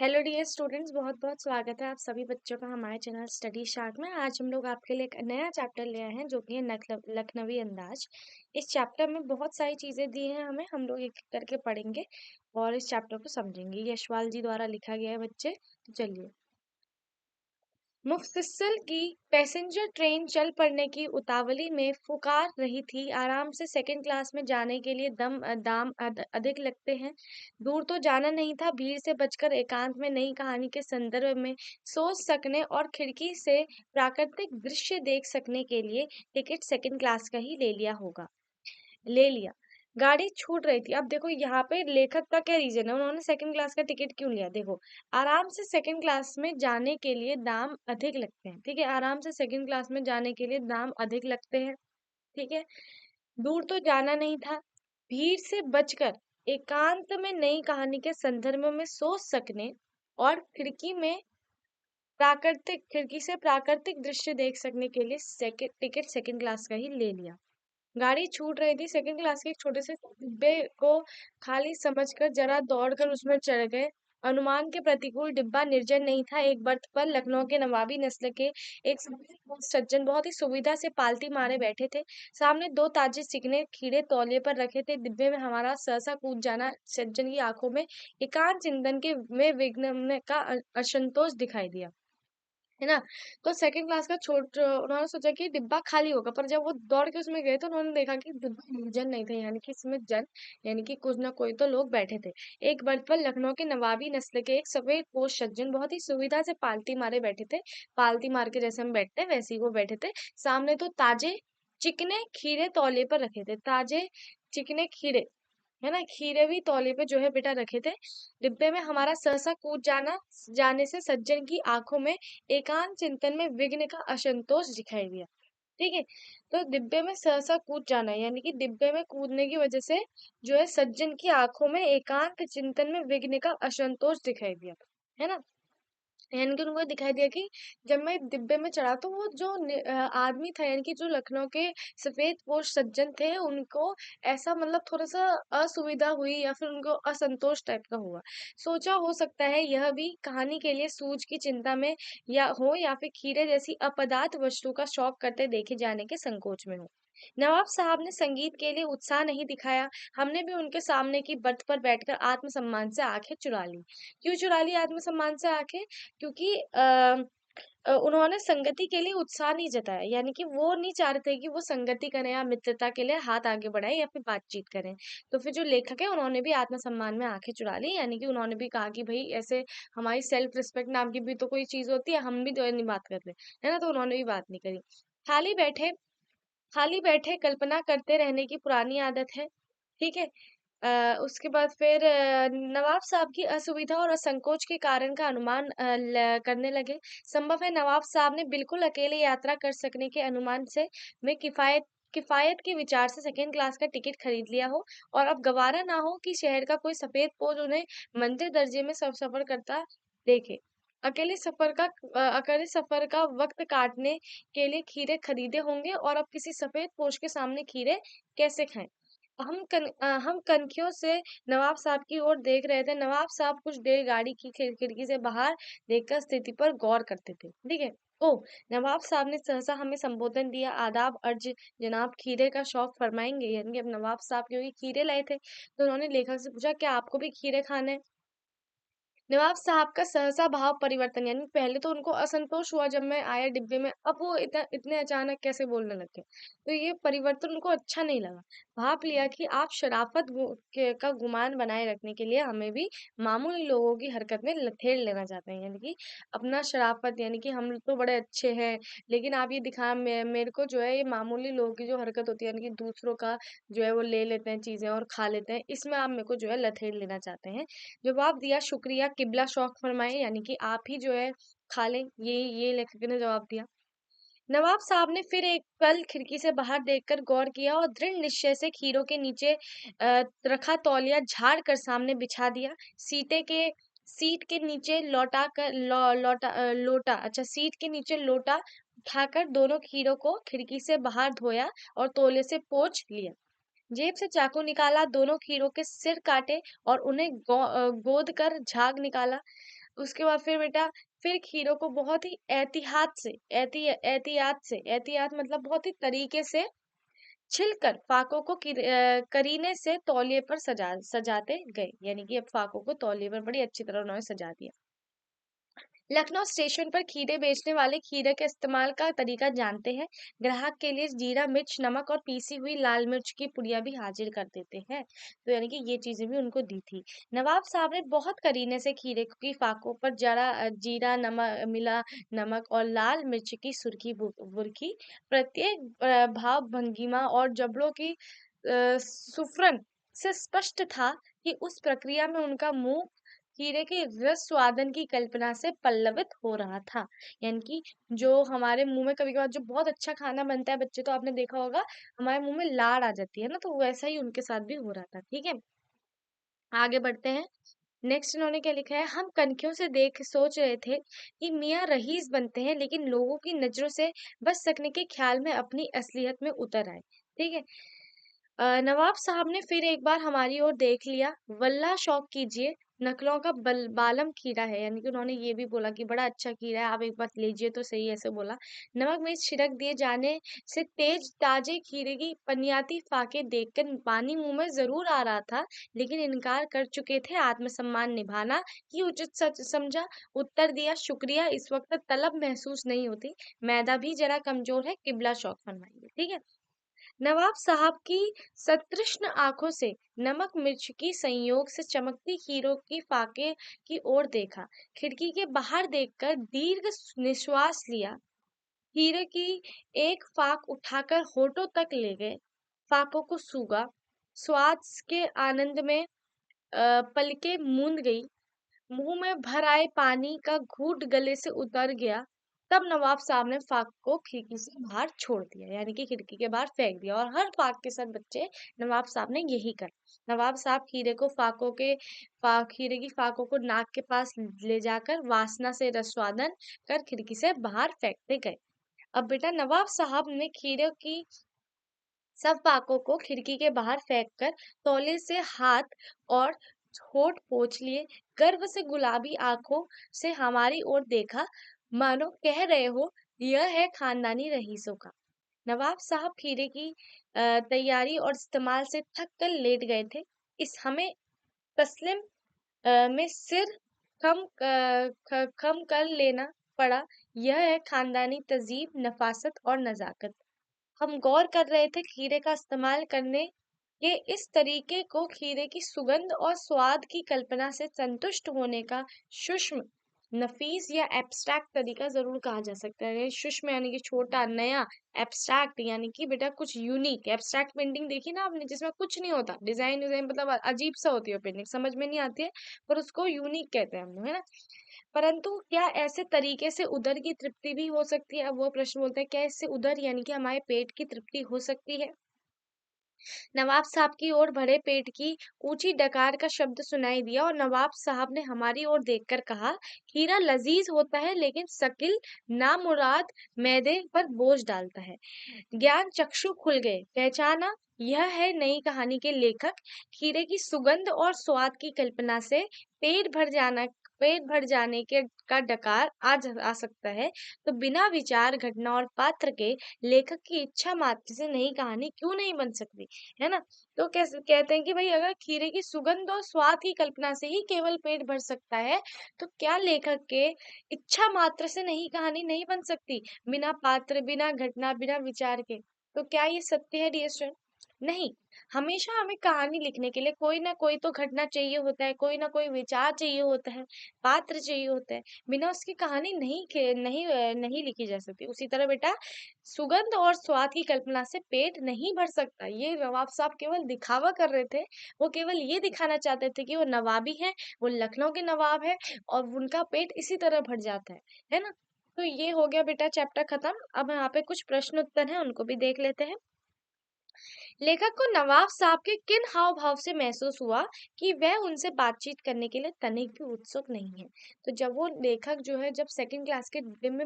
Hello dear students, बहुत बहुत स्वागत है आप सभी बच्चों का हमारे चैनल स्टडी शार्ट में। आज हम लोग आपके लिए एक नया चैप्टर ले आए हैं जो कि है लखनवी अंदाज। इस चैप्टर में बहुत सारी चीजें दी हैं हमें, हम लोग एक एक करके पढ़ेंगे और इस चैप्टर को समझेंगे। यशपाल जी द्वारा लिखा गया है बच्चे। तो चलिए। मुफस्सिल की पैसेंजर ट्रेन चल पड़ने की उतावली में पुकार रही थी। आराम से सेकंड क्लास में जाने के लिए दाम अधिक लगते हैं। दूर तो जाना नहीं था, भीड़ से बचकर एकांत में नई कहानी के संदर्भ में सोच सकने और खिड़की से प्राकृतिक दृश्य देख सकने के लिए टिकट सेकंड क्लास का ही ले लिया। गाड़ी छूट रही थी। अब देखो यहाँ पे लेखक का क्या रीजन है, उन्होंने सेकंड क्लास का टिकट क्यों लिया। देखो, आराम से सेकंड क्लास में जाने के लिए दाम अधिक लगते हैं। ठीक है, आराम से सेकंड क्लास में जाने के लिए दाम अधिक लगते हैं। ठीक है, दूर तो जाना नहीं था, भीड़ से बचकर एकांत में नई कहानी के संदर्भ में सोच सकने और खिड़की से प्राकृतिक दृश्य देख सकने के लिए टिकट सेकंड क्लास का ही ले लिया। गाड़ी छूट रही थी, सेकंड क्लास के एक छोटे से डिब्बे को खाली समझकर जरा दौड़कर उसमें चढ़ गए। अनुमान के प्रतिकूल डिब्बा निर्जन नहीं था। एक बर्थ पर लखनऊ के नवाबी नस्ल के एक सज्जन बहुत ही सुविधा से पालती मारे बैठे थे। सामने दो ताजे चिकने खीरे तौलिए पर रखे थे। डिब्बे में हमारा सहसा कूद जाना सज्जन की आंखों में एकांत चिंतन के में विघ्न का असंतोष दिखाई दिया, है ना। तो सेकंड क्लास का उन्होंने सोचा कि डिब्बा खाली होगा, पर जब वो दौड़ के उसमें गए तो उन्होंने देखा कि डिब्बा निर्जन नहीं था, यानी कि इसमें यानी कि कुछ ना कोई तो लोग बैठे थे। एक बर्थ पर लखनऊ के नवाबी नस्ल के एक सफेद पोश सज्जन बहुत ही सुविधा से पालती मारे बैठे थे। पालती मार के जैसे हम बैठते हैं वैसे ही वो बैठे थे। सामने तो ताजे चिकने खीरे तौलिए पर रखे थे। ताजे चिकने खीरे, है ना, खीरे भी तौलिए पे जो है बेटा रखे थे। डिब्बे में हमारा सहसा कूद जाने से सज्जन की आंखों में एकांत चिंतन में विघ्न का असंतोष दिखाई दिया। ठीक है, तो डिब्बे में सहसा कूद जाना यानी कि डिब्बे में कूदने की वजह से जो है सज्जन की आंखों में एकांत चिंतन में विघ्न का असंतोष दिखाई दिया, है ना। यानी कि उनको दिखाई दिया कि जब मैं डिब्बे में चढ़ा तो वो जो आदमी था, यानी कि जो लखनऊ के सफेद पोश सज्जन थे, उनको ऐसा मतलब थोड़ा सा असुविधा हुई या फिर उनको असंतोष टाइप का हुआ। सोचा हो सकता है यह भी कहानी के लिए सूझ की चिंता में या फिर खीरे जैसी अपदार्थ वस्तु का शौक करते देखे जाने के संकोच में हो। नवाब साहब ने संगीत के लिए उत्साह नहीं दिखाया। हमने भी उनके सामने की बर्थ पर बैठकर आत्मसम्मान से आंखें चुरा ली। क्यों चुरा ली आत्मसम्मान से आंखें? क्योंकि उन्होंने संगति के लिए उत्साह नहीं जताया, यानी कि वो नहीं चाह रहे थे कि वो संगति करें या मित्रता के लिए हाथ आगे बढ़ाएं या फिर बातचीत करें। तो फिर जो लेखक है उन्होंने भी आत्मसम्मान में आंखें चुरा ली, यानी कि उन्होंने भी कहा कि भाई ऐसे हमारी सेल्फ रिस्पेक्ट नाम की भी तो कोई चीज होती है, हम भी तो नहीं बात कर ले, है ना। तो उन्होंने भी बात नहीं करी। खाली बैठे खाली बैठे कल्पना करते रहने की पुरानी आदत है। ठीक है। उसके बाद फिर नवाब साहब की असुविधा और असंकोच के कारण का अनुमान करने लगे। संभव है नवाब साहब ने बिल्कुल अकेले यात्रा कर सकने के अनुमान से में किफायत के विचार से सेकंड क्लास का टिकट खरीद लिया हो और अब गवारा ना हो कि शहर का कोई सफेद पोश उन्हें मंदिर दर्जे में सफर करता देखे। अकेले सफर का वक्त काटने के लिए खीरे खरीदे होंगे और अब किसी सफेद पोश के सामने खीरे कैसे खाएं। हम कनखियों से नवाब साहब की ओर देख रहे थे। नवाब साहब कुछ देर गाड़ी की खिड़की से बाहर देखकर स्थिति पर गौर करते थे। ठीक है। ओ, नवाब साहब ने सहसा हमें संबोधन दिया। आदाब अर्ज जनाब, खीरे का शौक फरमाएंगे। यानी कि अब नवाब साहब क्योंकि खीरे लाए थे तो उन्होंने लेखक से पूछा क्या आपको भी खीरे खाने हैं? नवाब साहब का सहसा भाव परिवर्तन, यानी पहले तो उनको असंतोष हुआ जब मैं आया डिब्बे में, अब वो इतने अचानक कैसे बोलने लगे। तो ये परिवर्तन उनको अच्छा नहीं लगा। भाप लिया कि आप का गुमान बनाए रखने के लिए हमें भी मामूली लोगों की हरकत में लथेड़ लेना चाहते हैं, यानी कि अपना शराफत, यानी कि हम तो बड़े अच्छे हैं लेकिन आप ये मेरे को जो है ये मामूली लोगों की जो हरकत होती है, यानी कि दूसरों का जो है वो ले लेते हैं चीजें और खा लेते हैं, इसमें आप मेरे को जो है लथेड़ लेना चाहते हैं। जवाब दिया शुक्रिया किबला शौक फरमाए, यानी कि आप ही जो है खा लें, ये लेखक ने जवाब दिया। नवाब साहब ने फिर एक पल खिड़की से बाहर देखकर गौर किया और दृढ़ निश्चय से खीरों के नीचे रखा तौलिया झाड़ कर सामने बिछा दिया। सीट के नीचे लौटा कर लोटा अच्छा सीट के नीचे लोटा उठाकर दोनों खीरों को खिड़की से बाहर धोया और तौलिए से पोंछ लिया। जेब से चाकू निकाला, दोनों खीरों के सिर काटे और उन्हें गोद कर झाग निकाला। उसके बाद फिर बेटा फिर खीरों को बहुत ही एहतियात मतलब बहुत ही तरीके से छिलकर फाकों को करीने से तौलिए पर सजाते गए, यानी कि अब फाकों को तौलिए पर बड़ी अच्छी तरह उन्होंने सजा दिया। लखनऊ स्टेशन पर खीरे बेचने वाले खीरे के इस्तेमाल का तरीका जानते हैं। ग्राहक के लिए जीरा मिर्च नमक और पीसी हुई लाल मिर्च की पुड़िया भी हाजिर कर देते हैं। तो यानी कि ये चीजें भी उनको दी थी। नवाब साहब ने बहुत करीने से खीरे की फाकों पर जरा जीरा नमक मिला, नमक और लाल मिर्च की सुर्खी बुरखी। प्रत्येक भाव भंगिमा और जबड़ों की सुफरन से स्पष्ट था कि उस प्रक्रिया में उनका मुंह हीरे के रस स्वादन की कल्पना से पल्लवित हो रहा था। यानी कि जो हमारे मुंह में कभी कभार जो बहुत अच्छा खाना बनता है बच्चे, तो आपने देखा होगा हमारे मुंह में लार आ जाती है ना, तो वैसा ही उनके साथ भी हो रहा था। ठीक है, आगे बढ़ते हैं। नेक्स्ट इन्होंने क्या लिखा है, हम कनखियों से देख सोच रहे थे कि मियाँ रईस बनते हैं, लेकिन लोगों की नजरों से बच सकने के ख्याल में अपनी असलियत में उतर आए। ठीक है, नवाब साहब ने फिर एक बार हमारी ओर देख लिया। वल्लाह शौक कीजिए, नकलों का बालम खीरा है, यानी कि उन्होंने ये भी बोला कि बड़ा अच्छा खीरा है, आप एक बार लीजिए तो सही, ऐसे बोला। नमक मिर्च छिड़क दिए जाने से तेज ताजे खीरे की पनियाती फाके देखकर पानी मुंह में जरूर आ रहा था, लेकिन इनकार कर चुके थे आत्मसम्मान निभाना ही उचित सच समझा। उत्तर दिया, शुक्रिया, इस वक्त तलब महसूस नहीं होती, मैदा भी जरा कमजोर है, किबला शौक फरमाइए। ठीक है, नवाब साहब की सतृष्ण आंखों से नमक मिर्च की संयोग से चमकती हीरो की फाके की ओर देखा। खिड़की के बाहर देखकर दीर्घ निश्वास लिया। हीरे की एक फाक उठाकर होठों तक ले गए, फाकों को सूंघा, स्वाद के आनंद में पलके मूंद गई। मुंह में भर आए पानी का घूंट गले से उतर गया। तब नवाब साहब ने फाक को खिड़की से बाहर छोड़ दिया, यानी कि खिड़की के बाहर फेंक दिया। और हर फाक के साथ बच्चे नवाब साहब ने यही करा। नवाब साहब खीरे की फाकों को नाक के पास ले जाकर वासना से रसवादन कर खिड़की से बाहर फेंकते गए। अब बेटा नवाब साहब ने खीरे की सब फाकों को खिड़की के बाहर फेंककर तौले से हाथ और होठ पोंछ लिए। गर्व से गुलाबी आंखों से हमारी ओर देखा, मानो कह रहे हो यह है खानदानी रईसों का। नवाब साहब खीरे की तैयारी और इस्तेमाल से थक कर लेट गए थे। इस हमें तस्लीम में सिर खम कर लेना पड़ा। यह है खानदानी तहजीब, नफासत और नजाकत। हम गौर कर रहे थे खीरे का इस्तेमाल करने के इस तरीके को खीरे की सुगंध और स्वाद की कल्पना से संतुष्ट होने का सूक्ष्म, नफीस या एब्स्ट्रैक्ट तरीका जरूर कहा जा सकता है। सूक्ष्म यानी कि छोटा, नया, एब्स्ट्रैक्ट यानी कि बेटा कुछ यूनिक। एब्स्ट्रैक्ट पेंटिंग देखी ना आपने, जिसमें कुछ नहीं होता, डिजाइन डिजाइन मतलब अजीब सा होती है पेंटिंग, समझ में नहीं आती है, पर उसको यूनिक कहते हैं हम लोग, है ना। परंतु क्या ऐसे तरीके से उदर की तृप्ति भी हो सकती है? अब वो प्रश्न बोलता है, क्या इससे उदर यानी कि हमारे पेट की तृप्ति हो सकती है? नवाब साहब की ओर भरे पेट की ऊंची डकार का शब्द सुनाई दिया और नवाब साहब ने हमारी ओर देखकर कहा, हीरा लजीज होता है, लेकिन शकील नामुराद मैदे पर बोझ डालता है। ज्ञान चक्षु खुल गए, पहचाना, यह है नई कहानी के लेखक। खीरे की सुगंध और स्वाद की कल्पना से पेट भर जाने के का डकार आ सकता है, तो बिना विचार, घटना और पात्र के लेखक की इच्छा मात्र से नई कहानी क्यों नहीं बन सकती, है ना। तो कैसे कहते हैं कि भाई अगर खीरे की सुगंध और स्वाद की कल्पना से ही केवल पेट भर सकता है, तो क्या लेखक के इच्छा मात्र से नई कहानी नहीं बन सकती, बिना पात्र, बिना घटना, बिना विचार के? तो क्या ये सत्य है डियर स्टूडेंट? नहीं। हमेशा हमें कहानी लिखने के लिए कोई ना कोई तो घटना चाहिए होता है, कोई ना कोई विचार चाहिए होता है, पात्र चाहिए होता है। बिना उसकी कहानी नहीं लिखी जा सकती। उसी तरह बेटा सुगंध और स्वाद की कल्पना से पेट नहीं भर सकता। ये नवाब साहब केवल दिखावा कर रहे थे। वो केवल ये दिखाना चाहते थे कि वो नवाबी है, वो लखनऊ के नवाब है, और उनका पेट इसी तरह भर जाता है ना। तो ये हो गया बेटा चैप्टर खत्म। अब यहाँ पे कुछ प्रश्न उत्तर हैं, उनको भी देख लेते हैं। लेखक को नवाब साहब के किन हाव भाव से महसूस हुआ कि वह उनसे बातचीत करने के लिए तनिक भी उत्सुक नहीं है? तो जब वो लेखक जो है, जब सेकंड क्लास के डिब्बे में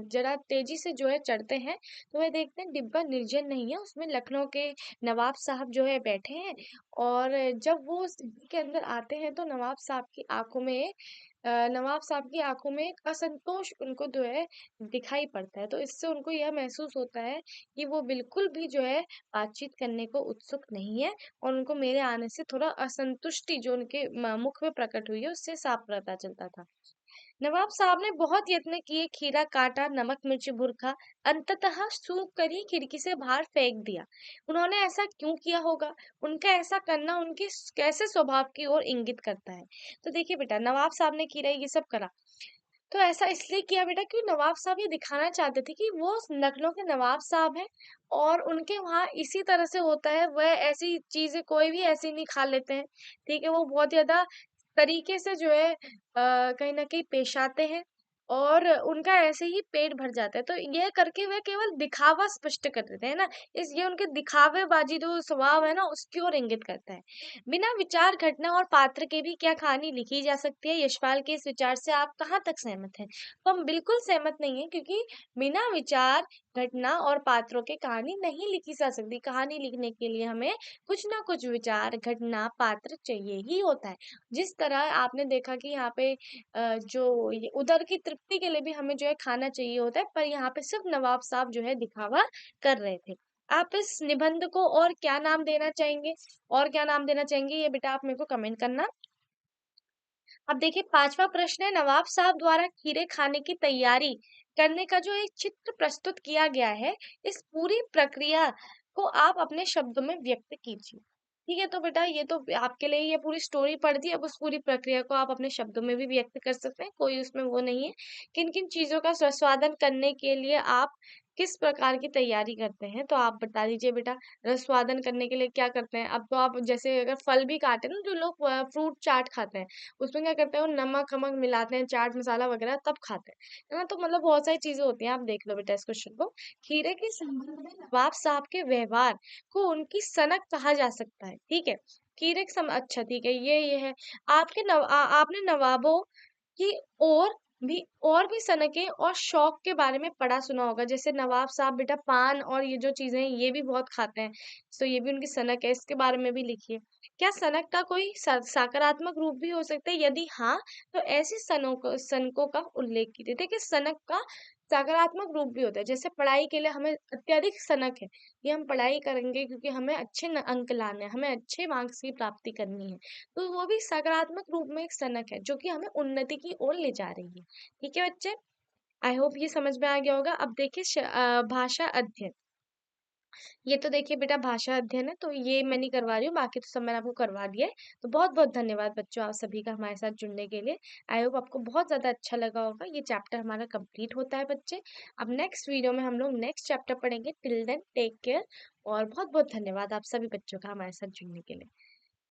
जरा तेजी से जो है चढ़ते हैं, तो वह देखते हैं डिब्बा निर्जन नहीं है, उसमें लखनऊ के नवाब साहब जो है बैठे हैं, और जब वो उस डिब्बे के अंदर आते हैं तो नवाब साहब की आंखों में एक असंतोष उनको जो है दिखाई पड़ता है। तो इससे उनको यह महसूस होता है कि वो बिल्कुल भी जो है बातचीत करने को उत्सुक नहीं है, और उनको मेरे आने से थोड़ा असंतुष्टि जो उनके मुख में प्रकट हुई है उससे साफ पता चलता था। नवाब साहब ने बहुत यत्न किए, खीरा काटा, नमक मिर्च भुरखा, अंततः सूंघ कर ही खिड़की से बाहर फेंक दिया। उन्होंने ऐसा क्यों किया होगा? उनका ऐसा करना उनके कैसे स्वभाव की ओर इंगित करता है? तो देखिए बेटा, नवाब साहब ने खीरा ये सब करा, तो ऐसा इसलिए किया बेटा कि नवाब साहब ये दिखाना चाहते थे कि वो नकलों के नवाब साहब हैं, और उनके वहाँ इसी तरह से होता है। वह ऐसी चीजें कोई भी ऐसी नहीं खा लेते हैं, ठीक है। वो बहुत ज्यादा तरीके से जो है कहीं ना कहीं पेश आते हैं, और उनका ऐसे ही पेट भर जाता है। तो यह करके वह केवल दिखावा स्पष्ट कर देते हैं ना, इस ये उनके दिखावेबाजी जो स्वभाव है ना उसकी ओर इंगित करता है। बिना विचार, घटना और पात्र के भी क्या कहानी लिखी जा सकती है? यशपाल के इस विचार से आप कहाँ तक सहमत हैं? तो हम बिल्कुल सहमत नहीं है, क्योंकि बिना विचार, घटना और पात्रों के कहानी नहीं लिखी जा सकती। कहानी लिखने के लिए हमें कुछ ना कुछ विचार, घटना, पात्र चाहिए ही होता है। जिस तरह आपने देखा कि यहाँ पे जो ये उदर की तृप्ति के लिए भी हमें जो है खाना चाहिए होता है, पर यहाँ पे सिर्फ नवाब साहब जो है दिखावा कर रहे थे। आप इस निबंध को और क्या नाम देना चाहेंगे? और क्या नाम देना चाहेंगे, ये बेटा आप मेरे को कमेंट करना। अब देखिए, पांचवा प्रश्न है, नवाब साहब द्वारा खीरे खाने की तैयारी करने का जो एक चित्र प्रस्तुत किया गया है, इस पूरी प्रक्रिया को आप अपने शब्दों में व्यक्त कीजिए। ठीक है, तो बेटा ये तो आपके लिए ये पूरी स्टोरी पढ़ दी। अब उस पूरी प्रक्रिया को आप अपने शब्दों में भी व्यक्त कर सकते हैं, कोई उसमें वो नहीं है। किन किन चीजों का स्वादन करने के लिए आप किस प्रकार की तैयारी करते हैं, तो आप बता दीजिए बेटा। रसवादन करने के लिए क्या करते हैं? अब तो आप जैसे अगर फल भी खाते हैं ना, जो लोग फ्रूट चाट खाते हैं, उसमें क्या करते हैं, वो नमक-वमक मिलाते हैं, चाट मसाला वगैरह तब खाते हैं। है ना? तो मतलब बहुत सारी चीज़ें होती हैं, आप देख लो बेटा इस क्वेश्चन को। खीरे के संबंध में नवाब साहब के व्यवहार को उनकी सनक कहा जा सकता है, ठीक है? खीरे के अच्छा ठीक है, ये है। आपने नवाबों की और और भी सनकें और शौक के बारे में पढ़ा सुना होगा। जैसे नवाब साहब बेटा पान और ये जो चीजें हैं ये भी बहुत खाते हैं, तो ये भी उनकी सनक है, इसके बारे में भी लिखिए। क्या सनक का कोई सकारात्मक रूप भी हो सकता है? यदि हाँ, तो ऐसी सनकों का उल्लेख कीजिए। देखिए, सनक का सकारात्मक रूप भी होता है। जैसे पढ़ाई के लिए हमें अत्यधिक सनक है, ये हम पढ़ाई करेंगे क्योंकि हमें अच्छे अंक लाने हैं, हमें अच्छे मार्क्स की प्राप्ति करनी है, तो वो भी सकारात्मक रूप में एक सनक है जो कि हमें उन्नति की ओर ले जा रही है। ठीक है बच्चे, आई होप ये समझ में आ गया होगा। अब देखिए भाषा अध्ययन। ये तो देखिए बेटा भाषा अध्ययन है, तो ये मैं नहीं करवा रही हूँ, बाकी तो सब मैंने आपको करवा दिया है। तो बहुत बहुत धन्यवाद बच्चों, आप सभी का हमारे साथ जुड़ने के लिए। आई होप आपको बहुत ज्यादा अच्छा लगा होगा। ये चैप्टर हमारा कंप्लीट होता है बच्चे। अब नेक्स्ट वीडियो में हम लोग नेक्स्ट चैप्टर पढ़ेंगे। टिल देन टेक केयर, और बहुत बहुत धन्यवाद आप सभी बच्चों का हमारे साथ जुड़ने के लिए।